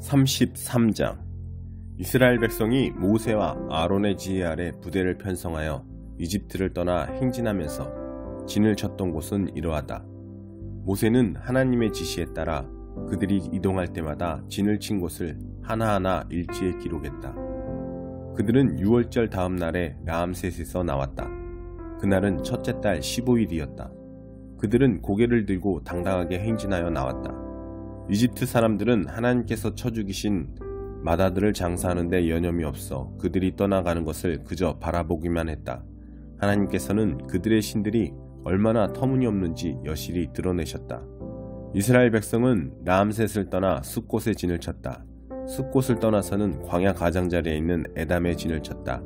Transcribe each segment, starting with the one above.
33장. 이스라엘 백성이 모세와 아론의 지휘 아래 부대를 편성하여 이집트를 떠나 행진하면서 진을 쳤던 곳은 이러하다. 모세는 하나님의 지시에 따라 그들이 이동할 때마다 진을 친 곳을 하나하나 일지에 기록했다. 그들은 6월절 다음 날에 라암셋에서 나왔다. 그날은 첫째 달 15일이었다. 그들은 고개를 들고 당당하게 행진하여 나왔다. 이집트 사람들은 하나님께서 쳐 죽이신 마다들을 장사하는 데 여념이 없어 그들이 떠나가는 것을 그저 바라보기만 했다. 하나님께서는 그들의 신들이 얼마나 터무니없는지 여실히 드러내셨다. 이스라엘 백성은 라암셋을 떠나 숫곳에 진을 쳤다. 숫곳을 떠나서는 광야 가장자리에 있는 에담에 진을 쳤다.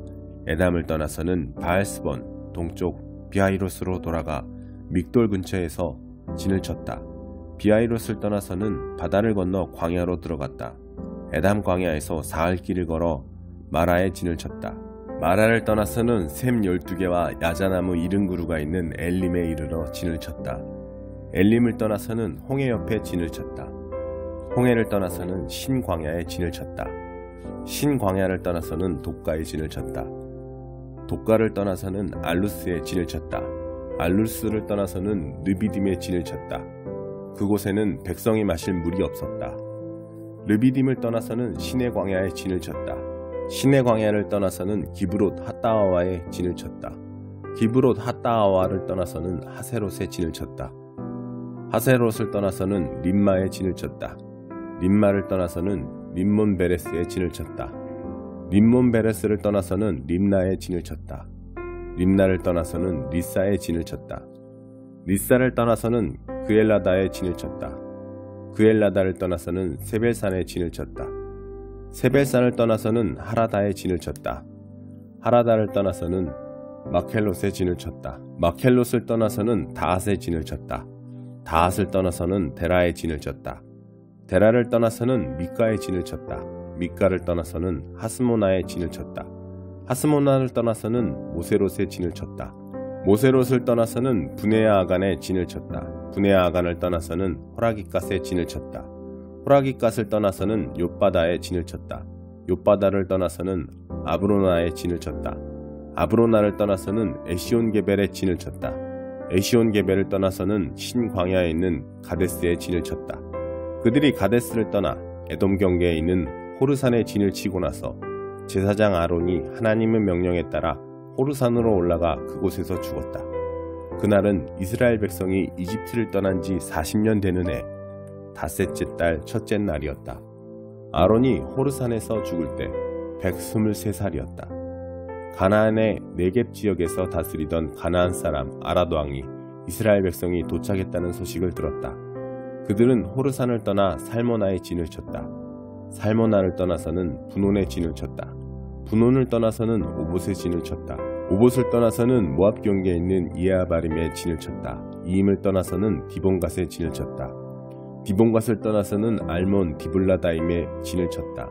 에담을 떠나서는 바알스본 동쪽 비하이롯으로 돌아가 믹돌 근처에서 진을 쳤다. 비하이롯을 떠나서는 바다를 건너 광야로 들어갔다. 에담 광야에서 사흘 길을 걸어 마라에 진을 쳤다. 마라를 떠나서는 샘 12개와 야자나무 70그루가 있는 엘림에 이르러 진을 쳤다. 엘림을 떠나서는 홍해 옆에 진을 쳤다. 홍해를 떠나서는 신광야에 진을 쳤다. 신광야를 떠나서는 독가에 진을 쳤다. 독가를 떠나서는 알루스에 진을 쳤다. 알루스를 떠나서는 르비딤에 진을 쳤다. 그곳에는 백성이 마실 물이 없었다. 르비딤을 떠나서는 신의 광야에 진을 쳤다. 신의 광야를 떠나서는 기브롯 핫다아와에 진을 쳤다. 기브롯 핫다아와를 떠나서는 하세롯에 진을 쳤다. 하세롯을 떠나서는 림마에 진을 쳤다. 림마를 떠나서는 림몬 베레스에 진을 쳤다. 림몬 베레스를 떠나서는 림나에 진을 쳤다. 림나를 떠나서는 리사에 진을 쳤다. 리사를 떠나서는 그엘라다에 진을 쳤다. 그엘라다를 떠나서는 세벨산에 진을 쳤다. 세벨산을 떠나서는 하라다에 진을 쳤다. 하라다를 떠나서는 마켈롯에 진을 쳤다. 마켈롯을 떠나서는 다앗에 진을 쳤다. 다앗을 떠나서는 데라에 진을 쳤다. 데라를 떠나서는 미가에 진을 쳤다. 미가를 떠나서는 하스모나에 진을 쳤다. 하스모나를 떠나서는 모세롯에 진을 쳤다. 모세롯을 떠나서는 부네아 아간에 진을 쳤다. 부네아 아간을 떠나서는 호라깃갓에 진을 쳤다. 호라깃갓을 떠나서는 욥바다에 진을 쳤다. 욥바다를 떠나서는 아브로나에 진을 쳤다. 아브로나를 떠나서는 에시온게벨에 진을 쳤다. 에시온게벨을 떠나서는 신광야에 있는 가데스에 진을 쳤다. 그들이 가데스를 떠나 에돔 경계에 있는 호르산에 진을 치고 나서 제사장 아론이 하나님의 명령에 따라 호르산으로 올라가 그곳에서 죽었다. 그날은 이스라엘 백성이 이집트를 떠난 지 40년 되는 해 닷셋째 달 첫째 날이었다. 아론이 호르산에서 죽을 때 123살이었다. 가나안의 네겝 지역에서 다스리던 가나안 사람 아랏 왕이 이스라엘 백성이 도착했다는 소식을 들었다. 그들은 호르산을 떠나 살모나에 진을 쳤다. 살모나를 떠나서는 분온에 진을 쳤다. 분온을 떠나서는 오봇에 진을 쳤다. 오봇을 떠나서는 모압 경계에 있는 이에아바림에 진을 쳤다. 이임을 떠나서는 디본갓에 진을 쳤다. 디본갓을 떠나서는 알몬 디블라다임에 진을 쳤다.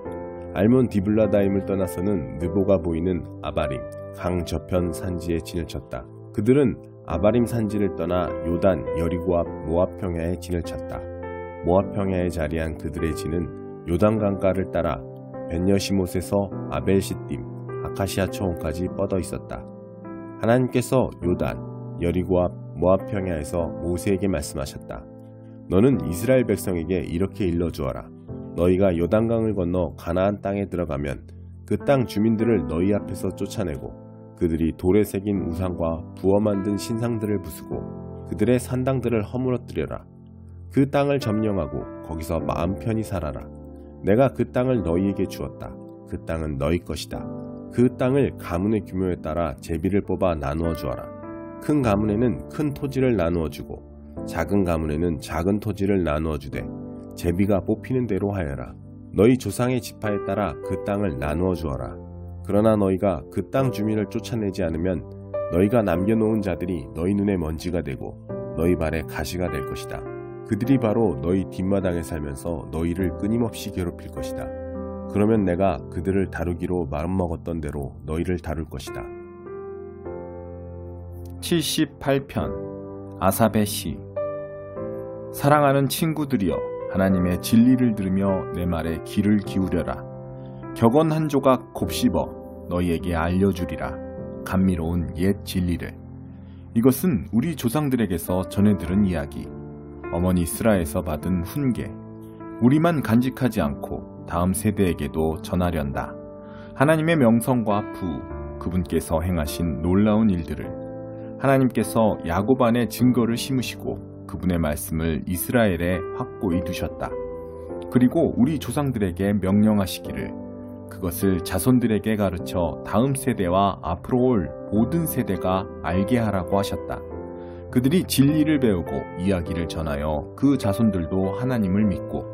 알몬 디블라다임을 떠나서는 느보가 보이는 아바림 강 저편 산지에 진을 쳤다. 그들은 아바림 산지를 떠나 요단 여리고 앞 모압 평야에 진을 쳤다. 모압 평야에 자리한 그들의 진은 요단강가를 따라 벤여시못에서 아벨시딤 아카시아 초원까지 뻗어 있었다. 하나님께서 요단 여리고 앞 모압 평야에서 모세에게 말씀하셨다. 너는 이스라엘 백성에게 이렇게 일러주어라. 너희가 요단강을 건너 가나안 땅에 들어가면 그 땅 주민들을 너희 앞에서 쫓아내고 그들이 돌에 새긴 우상과 부어 만든 신상들을 부수고 그들의 산당들을 허물어뜨려라. 그 땅을 점령하고 거기서 마음 편히 살아라. 내가 그 땅을 너희에게 주었다. 그 땅은 너희 것이다. 그 땅을 가문의 규모에 따라 제비를 뽑아 나누어 주어라. 큰 가문에는 큰 토지를 나누어 주고 작은 가문에는 작은 토지를 나누어 주되 제비가 뽑히는 대로 하여라. 너희 조상의 지파에 따라 그 땅을 나누어 주어라. 그러나 너희가 그 땅 주민을 쫓아내지 않으면 너희가 남겨놓은 자들이 너희 눈에 먼지가 되고 너희 발에 가시가 될 것이다. 그들이 바로 너희 뒷마당에 살면서 너희를 끊임없이 괴롭힐 것이다. 그러면 내가 그들을 다루기로 마음먹었던 대로 너희를 다룰 것이다. 78편 아삽의 시. 사랑하는 친구들이여, 하나님의 진리를 들으며 내 말에 귀를 기울여라. 격언 한 조각 곱씹어 너희에게 알려주리라. 감미로운 옛 진리를. 이것은 우리 조상들에게서 전해 들은 이야기, 어머니 스라에서 받은 훈계, 우리만 간직하지 않고 다음 세대에게도 전하련다. 하나님의 명성과 부, 그분께서 행하신 놀라운 일들을, 하나님께서 야곱 안에 증거를 심으시고 그분의 말씀을 이스라엘에 확고히 두셨다. 그리고 우리 조상들에게 명령하시기를 그것을 자손들에게 가르쳐 다음 세대와 앞으로 올 모든 세대가 알게 하라고 하셨다. 그들이 진리를 배우고 이야기를 전하여 그 자손들도 하나님을 믿고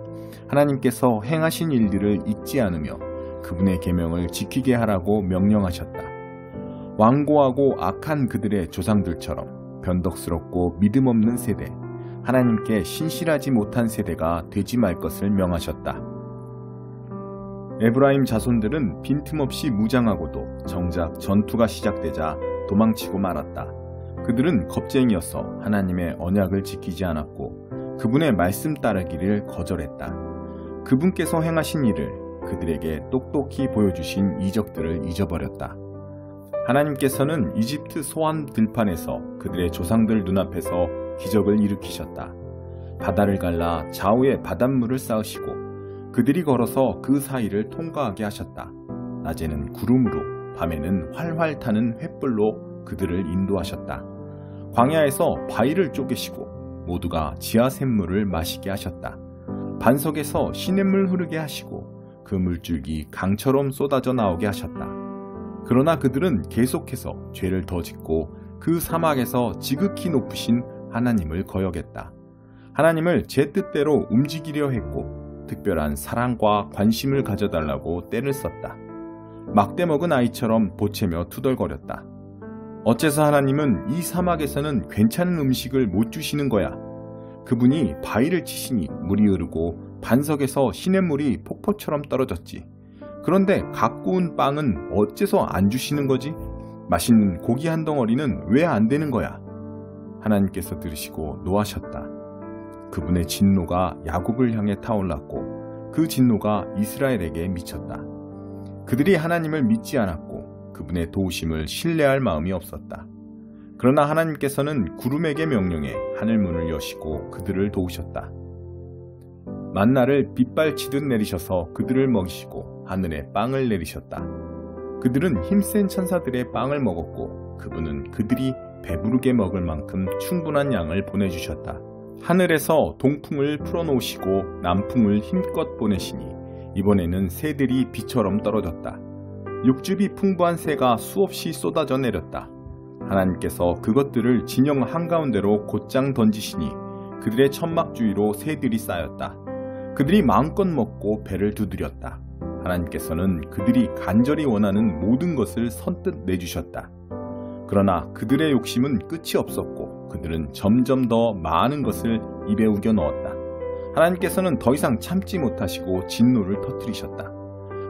하나님께서 행하신 일들을 잊지 않으며 그분의 계명을 지키게 하라고 명령하셨다. 완고하고 악한 그들의 조상들처럼 변덕스럽고 믿음 없는 세대, 하나님께 신실하지 못한 세대가 되지 말 것을 명하셨다. 에브라임 자손들은 빈틈없이 무장하고도 정작 전투가 시작되자 도망치고 말았다. 그들은 겁쟁이여서 하나님의 언약을 지키지 않았고 그분의 말씀 따르기를 거절했다. 그분께서 행하신 일을, 그들에게 똑똑히 보여주신 이적들을 잊어버렸다. 하나님께서는 이집트 소환 들판에서 그들의 조상들 눈앞에서 기적을 일으키셨다. 바다를 갈라 좌우에 바닷물을 쌓으시고 그들이 걸어서 그 사이를 통과하게 하셨다. 낮에는 구름으로, 밤에는 활활 타는 횃불로 그들을 인도하셨다. 광야에서 바위를 쪼개시고 모두가 지하 샘물을 마시게 하셨다. 반석에서 시냇물 흐르게 하시고 그 물줄기 강처럼 쏟아져 나오게 하셨다. 그러나 그들은 계속해서 죄를 더 짓고 그 사막에서 지극히 높으신 하나님을 거역했다. 하나님을 제 뜻대로 움직이려 했고 특별한 사랑과 관심을 가져달라고 떼를 썼다. 막대 먹은 아이처럼 보채며 투덜거렸다. 어째서 하나님은 이 사막에서는 괜찮은 음식을 못 주시는 거야? 그분이 바위를 치시니 물이 흐르고 반석에서 시냇물이 폭포처럼 떨어졌지. 그런데 각 구운 빵은 어째서 안 주시는 거지? 맛있는 고기 한 덩어리는 왜 안 되는 거야? 하나님께서 들으시고 노하셨다. 그분의 진노가 야곱을 향해 타올랐고 그 진노가 이스라엘에게 미쳤다. 그들이 하나님을 믿지 않았고 그분의 도우심을 신뢰할 마음이 없었다. 그러나 하나님께서는 구름에게 명령해 하늘문을 여시고 그들을 도우셨다. 만나를 빗발치듯 내리셔서 그들을 먹이시고 하늘에 빵을 내리셨다. 그들은 힘센 천사들의 빵을 먹었고 그분은 그들이 배부르게 먹을 만큼 충분한 양을 보내주셨다. 하늘에서 동풍을 풀어놓으시고 남풍을 힘껏 보내시니 이번에는 새들이 비처럼 떨어졌다. 육즙이 풍부한 새가 수없이 쏟아져 내렸다. 하나님께서 그것들을 진영 한가운데로 곧장 던지시니 그들의 천막 주위로 새들이 쌓였다. 그들이 마음껏 먹고 배를 두드렸다. 하나님께서는 그들이 간절히 원하는 모든 것을 선뜻 내주셨다. 그러나 그들의 욕심은 끝이 없었고 그들은 점점 더 많은 것을 입에 우겨 넣었다. 하나님께서는 더 이상 참지 못하시고 진노를 터뜨리셨다.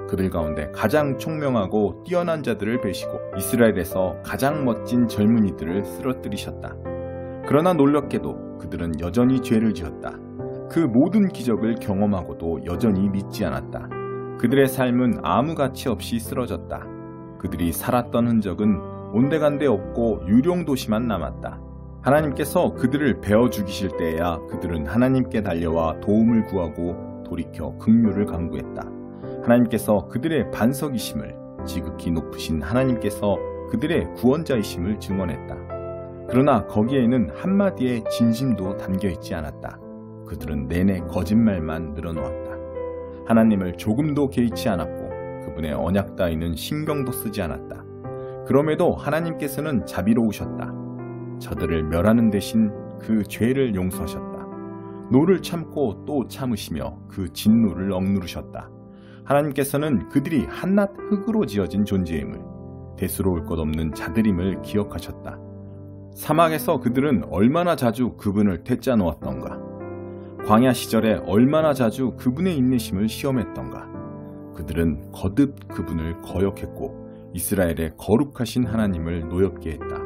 그들 가운데 가장 총명하고 뛰어난 자들을 베시고 이스라엘에서 가장 멋진 젊은이들을 쓰러뜨리셨다. 그러나 놀랍게도 그들은 여전히 죄를 지었다. 그 모든 기적을 경험하고도 여전히 믿지 않았다. 그들의 삶은 아무 가치 없이 쓰러졌다. 그들이 살았던 흔적은 온데간데 없고 유령도시만 남았다. 하나님께서 그들을 베어 죽이실 때에야 그들은 하나님께 달려와 도움을 구하고 돌이켜 긍휼을 간구했다. 하나님께서 그들의 반석이심을, 지극히 높으신 하나님께서 그들의 구원자이심을 증언했다. 그러나 거기에는 한마디의 진심도 담겨있지 않았다. 그들은 내내 거짓말만 늘어놓았다. 하나님을 조금도 개의치 않았고 그분의 언약 따위는 신경도 쓰지 않았다. 그럼에도 하나님께서는 자비로우셨다. 저들을 멸하는 대신 그 죄를 용서하셨다. 노를 참고 또 참으시며 그 진노를 억누르셨다. 하나님께서는 그들이 한낱 흙으로 지어진 존재임을, 대수로울 것 없는 자들임을 기억하셨다. 사막에서 그들은 얼마나 자주 그분을 퇴짜 놓았던가. 광야 시절에 얼마나 자주 그분의 인내심을 시험했던가. 그들은 거듭 그분을 거역했고 이스라엘의 거룩하신 하나님을 노엽게 했다.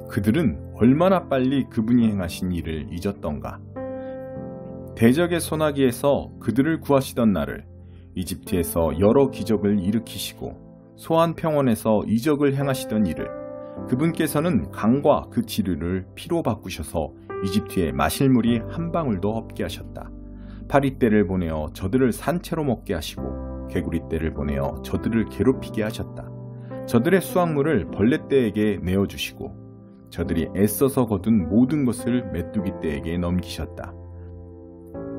그들은 얼마나 빨리 그분이 행하신 일을 잊었던가. 대적의 소나기에서 그들을 구하시던 날을, 이집트에서 여러 기적을 일으키시고 소한 평원에서 이적을 행하시던 이를, 그분께서는 강과 그 지류를 피로 바꾸셔서 이집트에 마실 물이 한 방울도 없게 하셨다. 파리떼를 보내어 저들을 산채로 먹게 하시고 개구리떼를 보내어 저들을 괴롭히게 하셨다. 저들의 수확물을 벌레떼에게 내어주시고 저들이 애써서 거둔 모든 것을 메뚜기떼에게 넘기셨다.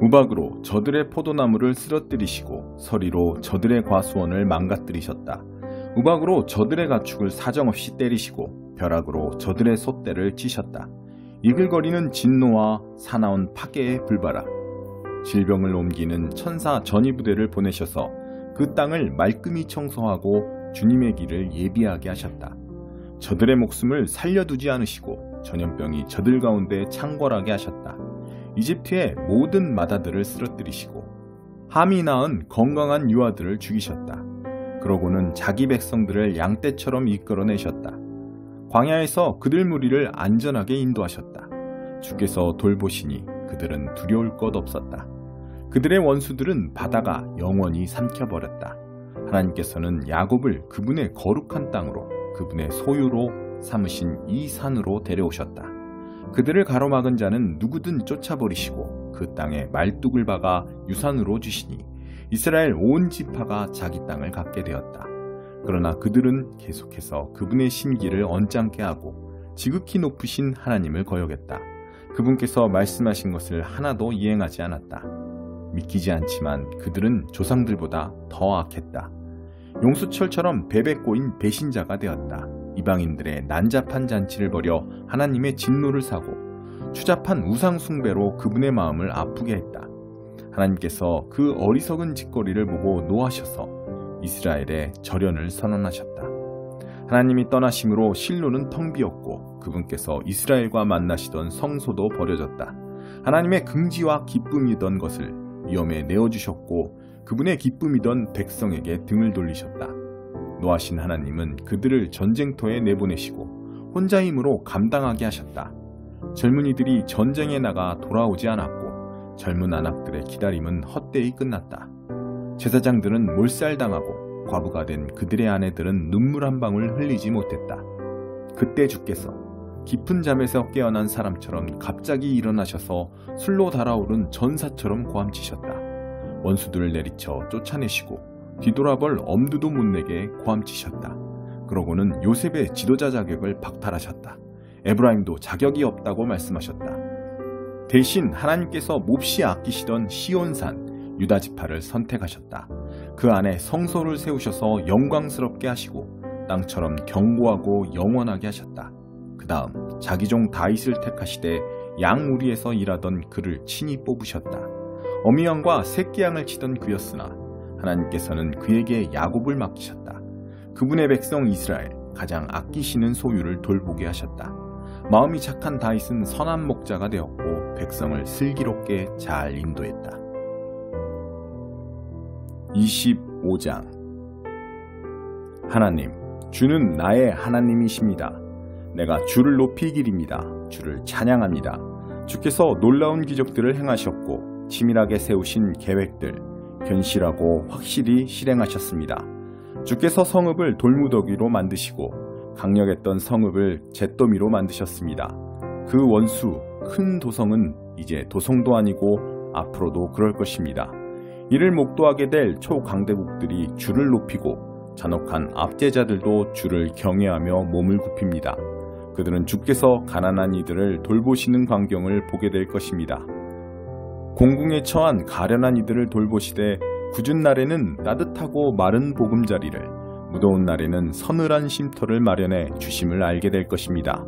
우박으로 저들의 포도나무를 쓰러뜨리시고 서리로 저들의 과수원을 망가뜨리셨다. 우박으로 저들의 가축을 사정없이 때리시고 벼락으로 저들의 솥대를 치셨다. 이글거리는 진노와 사나운 파괴의 불바람, 질병을 옮기는 천사 전이부대를 보내셔서 그 땅을 말끔히 청소하고 주님의 길을 예비하게 하셨다. 저들의 목숨을 살려두지 않으시고 전염병이 저들 가운데 창궐하게 하셨다. 이집트의 모든 마다들을 쓰러뜨리시고 함이 낳은 건강한 유아들을 죽이셨다. 그러고는 자기 백성들을 양떼처럼 이끌어내셨다. 광야에서 그들 무리를 안전하게 인도하셨다. 주께서 돌보시니 그들은 두려울 것 없었다. 그들의 원수들은 바다가 영원히 삼켜버렸다. 하나님께서는 야곱을 그분의 거룩한 땅으로, 그분의 소유로 삼으신 이 산으로 데려오셨다. 그들을 가로막은 자는 누구든 쫓아버리시고 그 땅에 말뚝을 박아 유산으로 주시니 이스라엘 온 지파가 자기 땅을 갖게 되었다. 그러나 그들은 계속해서 그분의 심기를 언짢게 하고 지극히 높으신 하나님을 거역했다. 그분께서 말씀하신 것을 하나도 이행하지 않았다. 믿기지 않지만 그들은 조상들보다 더 악했다. 용수철처럼 베베 꼬인 배신자가 되었다. 이방인들의 난잡한 잔치를 벌여 하나님의 진노를 사고 추잡한 우상 숭배로 그분의 마음을 아프게 했다. 하나님께서 그 어리석은 짓거리를 보고 노하셔서 이스라엘의 절연을 선언하셨다. 하나님이 떠나심으로 실로는 텅 비었고 그분께서 이스라엘과 만나시던 성소도 버려졌다. 하나님의 긍지와 기쁨이던 것을 위험에 내어주셨고 그분의 기쁨이던 백성에게 등을 돌리셨다. 노하신 하나님은 그들을 전쟁터에 내보내시고 혼자 힘으로 감당하게 하셨다. 젊은이들이 전쟁에 나가 돌아오지 않았고 젊은 아낙들의 기다림은 헛되이 끝났다. 제사장들은 몰살당하고 과부가 된 그들의 아내들은 눈물 한 방울 흘리지 못했다. 그때 주께서 깊은 잠에서 깨어난 사람처럼 갑자기 일어나셔서 술로 달아오른 전사처럼 고함치셨다. 원수들을 내리쳐 쫓아내시고 뒤돌아볼 엄두도 못 내게 고함치셨다. 그러고는 요셉의 지도자 자격을 박탈하셨다. 에브라임도 자격이 없다고 말씀하셨다. 대신 하나님께서 몹시 아끼시던 시온산 유다 지파를 선택하셨다. 그 안에 성소를 세우셔서 영광스럽게 하시고 땅처럼 견고하고 영원하게 하셨다. 그 다음 자기 종 다윗을 택하시되 양무리에서 일하던 그를 친히 뽑으셨다. 어미양과 새끼양을 치던 그였으나 하나님께서는 그에게 야곱을 맡기셨다. 그분의 백성 이스라엘 가장 아끼시는 소유를 돌보게 하셨다. 마음이 착한 다윗은 선한 목자가 되었고 백성을 슬기롭게 잘 인도했다. 25장. 하나님, 주는 나의 하나님이십니다. 내가 주를 높이기립니다. 주를 찬양합니다. 주께서 놀라운 기적들을 행하셨고 치밀하게 세우신 계획들 견실하고 확실히 실행하셨습니다. 주께서 성읍을 돌무더기로 만드시고 강력했던 성읍을 잿더미로 만드셨습니다. 그 원수 큰 도성은 이제 도성도 아니고 앞으로도 그럴 것입니다. 이를 목도하게 될 초강대국들이 주를 높이고 잔혹한 압제자들도 주를 경외하며 몸을 굽힙니다. 그들은 주께서 가난한 이들을 돌보시는 광경을 보게 될 것입니다. 공궁에 처한 가련한 이들을 돌보시되 굳은 날에는 따뜻하고 마른 보금자리를, 무더운 날에는 서늘한 쉼터를 마련해 주심을 알게 될 것입니다.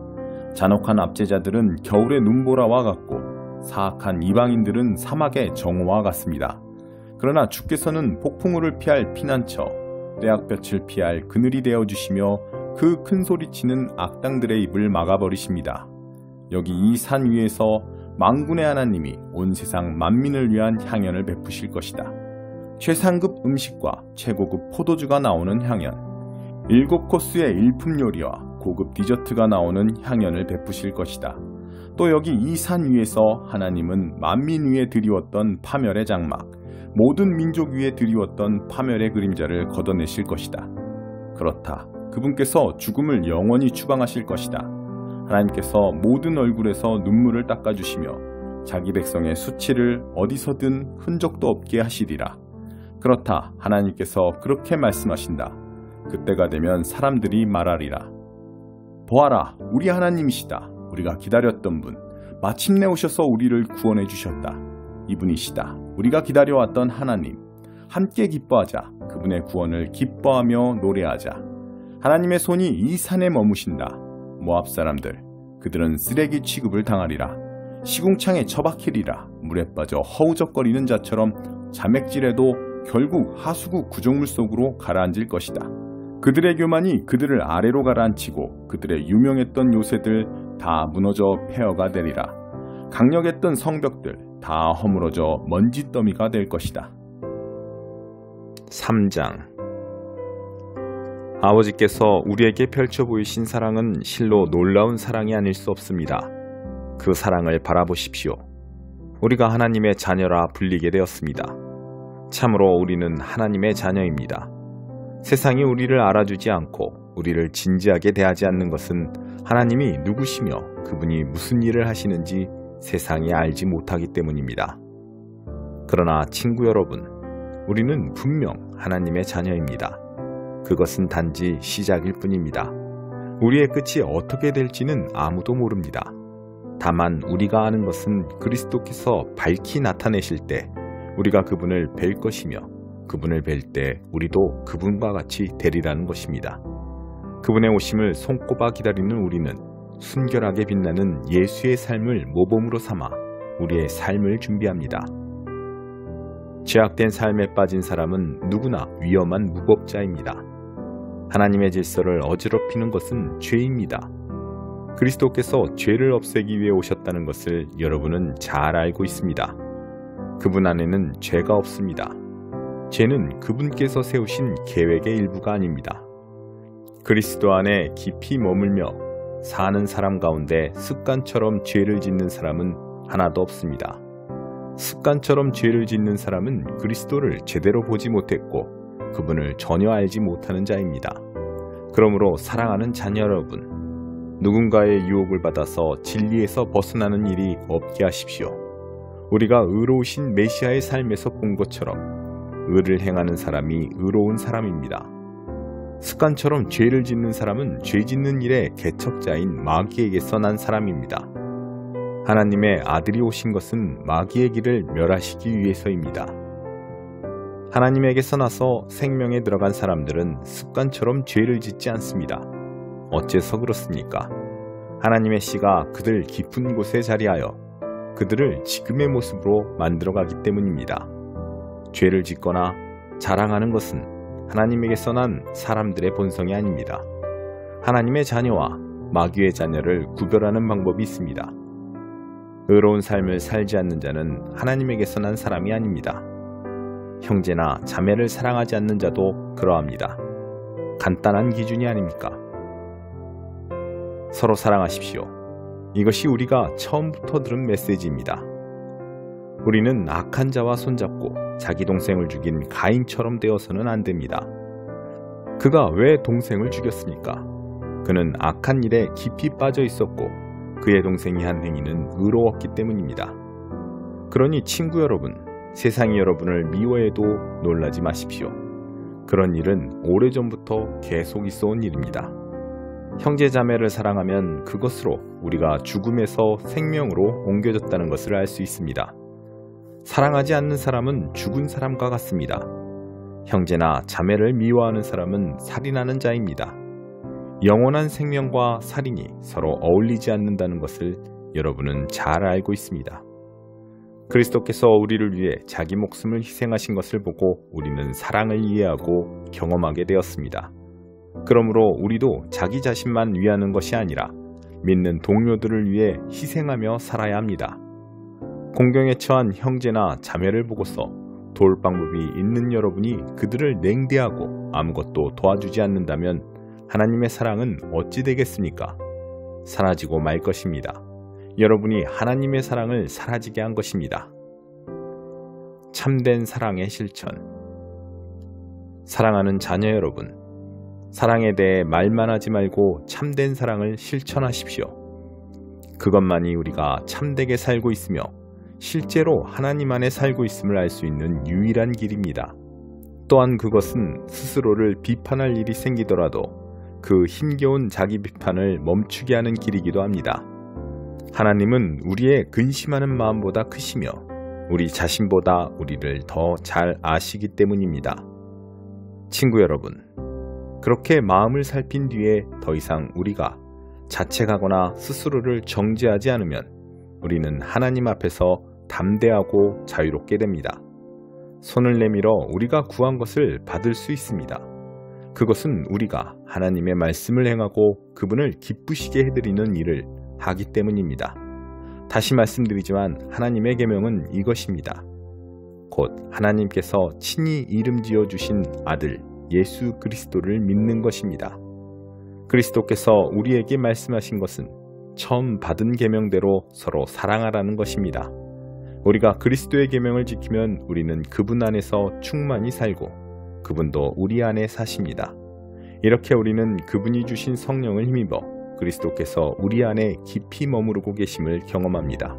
잔혹한 압제자들은 겨울의 눈보라와 같고 사악한 이방인들은 사막의 정오와 같습니다. 그러나 주께서는 폭풍우를 피할 피난처, 떼약볕을 피할 그늘이 되어주시며 그 큰 소리치는 악당들의 입을 막아버리십니다. 여기 이 산 위에서 만군의 하나님이 온 세상 만민을 위한 향연을 베푸실 것이다. 최상급 음식과 최고급 포도주가 나오는 향연, 7코스의 일품 요리와 고급 디저트가 나오는 향연을 베푸실 것이다. 또 여기 이 산 위에서 하나님은 만민 위에 드리웠던 파멸의 장막, 모든 민족 위에 드리웠던 파멸의 그림자를 걷어내실 것이다. 그렇다. 그분께서 죽음을 영원히 추방하실 것이다. 하나님께서 모든 얼굴에서 눈물을 닦아주시며 자기 백성의 수치를 어디서든 흔적도 없게 하시리라. 그렇다. 하나님께서 그렇게 말씀하신다. 그때가 되면 사람들이 말하리라. 보아라, 우리 하나님이시다. 우리가 기다렸던 분, 마침내 오셔서 우리를 구원해 주셨다. 이분이시다. 우리가 기다려왔던 하나님. 함께 기뻐하자. 그분의 구원을 기뻐하며 노래하자. 하나님의 손이 이 산에 머무신다. 모압 사람들, 그들은 쓰레기 취급을 당하리라. 시궁창에 처박히리라. 물에 빠져 허우적거리는 자처럼 자맥질해도 결국 하수구 구정물 속으로 가라앉을 것이다. 그들의 교만이 그들을 아래로 가라앉히고 그들의 유명했던 요새들 다 무너져 폐허가 되리라. 강력했던 성벽들 다 허물어져 먼지더미가 될 것이다. 3장. 아버지께서 우리에게 펼쳐 보이신 사랑은 실로 놀라운 사랑이 아닐 수 없습니다. 그 사랑을 바라보십시오. 우리가 하나님의 자녀라 불리게 되었습니다. 참으로 우리는 하나님의 자녀입니다. 세상이 우리를 알아주지 않고 우리를 진지하게 대하지 않는 것은 하나님이 누구시며 그분이 무슨 일을 하시는지 세상이 알지 못하기 때문입니다. 그러나 친구 여러분, 우리는 분명 하나님의 자녀입니다. 그것은 단지 시작일 뿐입니다. 우리의 끝이 어떻게 될지는 아무도 모릅니다. 다만 우리가 아는 것은 그리스도께서 밝히 나타내실 때 우리가 그분을 뵐 것이며 그분을 뵐 때 우리도 그분과 같이 되리라는 것입니다. 그분의 오심을 손꼽아 기다리는 우리는 순결하게 빛나는 예수의 삶을 모범으로 삼아 우리의 삶을 준비합니다. 죄악된 삶에 빠진 사람은 누구나 위험한 무법자입니다. 하나님의 질서를 어지럽히는 것은 죄입니다. 그리스도께서 죄를 없애기 위해 오셨다는 것을 여러분은 잘 알고 있습니다. 그분 안에는 죄가 없습니다. 죄는 그분께서 세우신 계획의 일부가 아닙니다. 그리스도 안에 깊이 머물며 사는 사람 가운데 습관처럼 죄를 짓는 사람은 하나도 없습니다. 습관처럼 죄를 짓는 사람은 그리스도를 제대로 보지 못했고 그분을 전혀 알지 못하는 자입니다. 그러므로 사랑하는 자녀 여러분, 누군가의 유혹을 받아서 진리에서 벗어나는 일이 없게 하십시오. 우리가 의로우신 메시아의 삶에서 본 것처럼 의를 행하는 사람이 의로운 사람입니다. 습관처럼 죄를 짓는 사람은 죄 짓는 일의 개척자인 마귀에게서 난 사람입니다. 하나님의 아들이 오신 것은 마귀의 길을 멸하시기 위해서입니다. 하나님에게서 나서 생명에 들어간 사람들은 습관처럼 죄를 짓지 않습니다. 어째서 그렇습니까? 하나님의 씨가 그들 깊은 곳에 자리하여 그들을 지금의 모습으로 만들어가기 때문입니다. 죄를 짓거나 자랑하는 것은 하나님에게서 난 사람들의 본성이 아닙니다. 하나님의 자녀와 마귀의 자녀를 구별하는 방법이 있습니다. 의로운 삶을 살지 않는 자는 하나님에게서 난 사람이 아닙니다. 형제나 자매를 사랑하지 않는 자도 그러합니다. 간단한 기준이 아닙니까? 서로 사랑하십시오. 이것이 우리가 처음부터 들은 메시지입니다. 우리는 악한 자와 손잡고 자기 동생을 죽인 가인처럼 되어서는 안 됩니다. 그가 왜 동생을 죽였습니까? 그는 악한 일에 깊이 빠져 있었고 그의 동생이 한 행위는 의로웠기 때문입니다. 그러니 친구 여러분, 세상이 여러분을 미워해도 놀라지 마십시오. 그런 일은 오래전부터 계속 있어온 일입니다. 형제자매를 사랑하면 그것으로 우리가 죽음에서 생명으로 옮겨졌다는 것을 알 수 있습니다. 사랑하지 않는 사람은 죽은 사람과 같습니다. 형제나 자매를 미워하는 사람은 살인하는 자입니다. 영원한 생명과 살인이 서로 어울리지 않는다는 것을 여러분은 잘 알고 있습니다. 그리스도께서 우리를 위해 자기 목숨을 희생하신 것을 보고 우리는 사랑을 이해하고 경험하게 되었습니다. 그러므로 우리도 자기 자신만 위하는 것이 아니라 믿는 동료들을 위해 희생하며 살아야 합니다. 공경에 처한 형제나 자매를 보고서 도울 방법이 있는 여러분이 그들을 냉대하고 아무것도 도와주지 않는다면 하나님의 사랑은 어찌 되겠습니까? 사라지고 말 것입니다. 여러분이 하나님의 사랑을 사라지게 한 것입니다. 참된 사랑의 실천. 사랑하는 자녀 여러분, 사랑에 대해 말만 하지 말고 참된 사랑을 실천하십시오. 그것만이 우리가 참되게 살고 있으며 실제로 하나님 안에 살고 있음을 알 수 있는 유일한 길입니다. 또한 그것은 스스로를 비판할 일이 생기더라도 그 힘겨운 자기 비판을 멈추게 하는 길이기도 합니다. 하나님은 우리의 근심하는 마음보다 크시며 우리 자신보다 우리를 더 잘 아시기 때문입니다. 친구 여러분, 그렇게 마음을 살핀 뒤에 더 이상 우리가 자책하거나 스스로를 정죄하지 않으면 우리는 하나님 앞에서 담대하고 자유롭게 됩니다. 손을 내밀어 우리가 구한 것을 받을 수 있습니다. 그것은 우리가 하나님의 말씀을 행하고 그분을 기쁘시게 해드리는 일을 하기 때문입니다. 다시 말씀드리지만 하나님의 계명은 이것입니다. 곧 하나님께서 친히 이름 지어주신 아들 예수 그리스도를 믿는 것입니다. 그리스도께서 우리에게 말씀하신 것은 처음 받은 계명대로 서로 사랑하라는 것입니다. 우리가 그리스도의 계명을 지키면 우리는 그분 안에서 충만히 살고 그분도 우리 안에 사십니다. 이렇게 우리는 그분이 주신 성령을 힘입어 그리스도께서 우리 안에 깊이 머무르고 계심을 경험합니다.